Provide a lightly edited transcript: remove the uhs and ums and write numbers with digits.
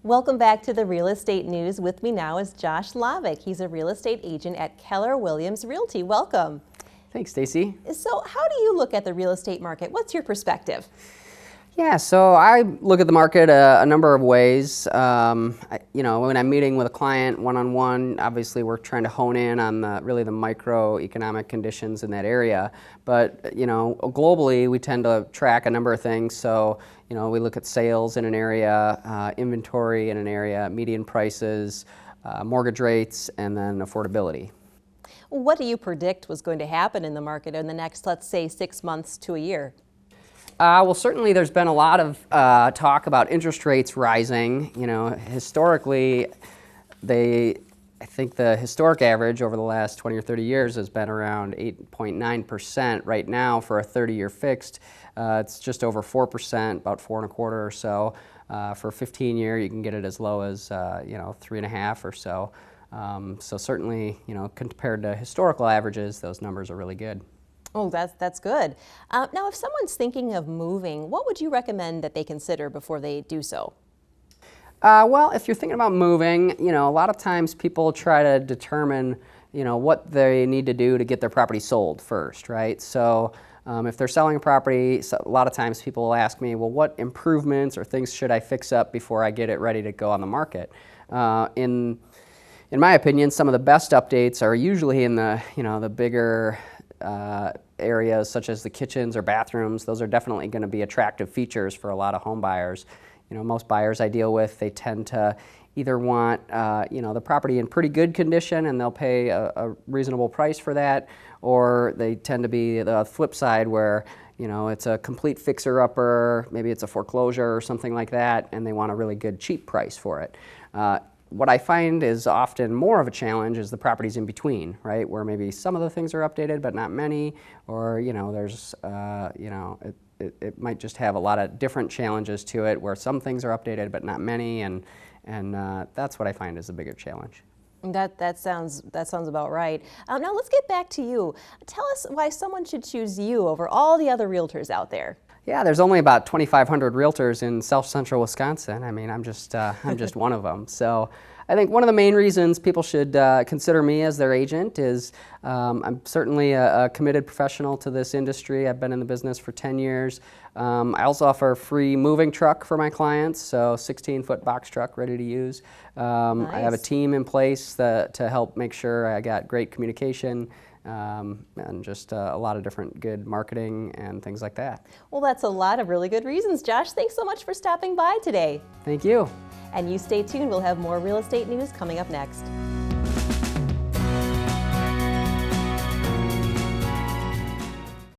Welcome back to the Real Estate News. With me now is Josh Lavik. He's a real estate agent at Keller Williams Realty. Welcome. Thanks, Stacy. So how do you look at the real estate market? What's your perspective? Yeah, so I look at the market a number of ways. When I'm meeting with a client one-on-one, obviously we're trying to hone in on the microeconomic conditions in that area. But globally, we tend to track a number of things. So we look at sales in an area, inventory in an area, median prices, mortgage rates, and then affordability. What do you predict was going to happen in the market in the next, let's say, 6 months to a year? Well, certainly there's been a lot of talk about interest rates rising. Historically, I think the historic average over the last 20 or 30 years has been around 8.9%. Right now, for a 30-year fixed, it's just over 4%, about 4.25 or so. For a 15-year, you can get it as low as 3.5 or so. So certainly, compared to historical averages, those numbers are really good. Oh, that's good. Now, if someone's thinking of moving, what would you recommend that they consider before they do so? Well, if you're thinking about moving, a lot of times people try to determine, what they need to do to get their property sold first, right? So if they're selling a property, a lot of times people will ask me, well, what improvements or things should I fix up before I get it ready to go on the market? In my opinion, some of the best updates are usually in the bigger areas such as the kitchens or bathrooms. Those are definitely going to be attractive features for a lot of home buyers. Most buyers I deal with, they tend to either want the property in pretty good condition and they'll pay a reasonable price for that, or they tend to be the flip side where it's a complete fixer-upper, maybe it's a foreclosure or something like that, and they want a really good cheap price for it. What I find is often more of a challenge is the properties in between, right? Where maybe some of the things are updated, but not many, or there's it might just have a lot of different challenges to it, where some things are updated, but not many, and that's what I find is the bigger challenge. That sounds about right. Now let's get back to you. Tell us why someone should choose you over all the other realtors out there. Yeah, there's only about 2,500 realtors in South Central Wisconsin. I mean, I'm just one of them. So I think one of the main reasons people should consider me as their agent is I'm certainly a committed professional to this industry. I've been in the business for 10 years. I also offer a free moving truck for my clients, so 16-foot box truck ready to use. Nice. I have a team in place to help make sure I got great communication. And just a lot of different good marketing and things like that. Well, that's a lot of really good reasons, Josh. Thanks so much for stopping by today. Thank you. And you stay tuned. We'll have more real estate news coming up next.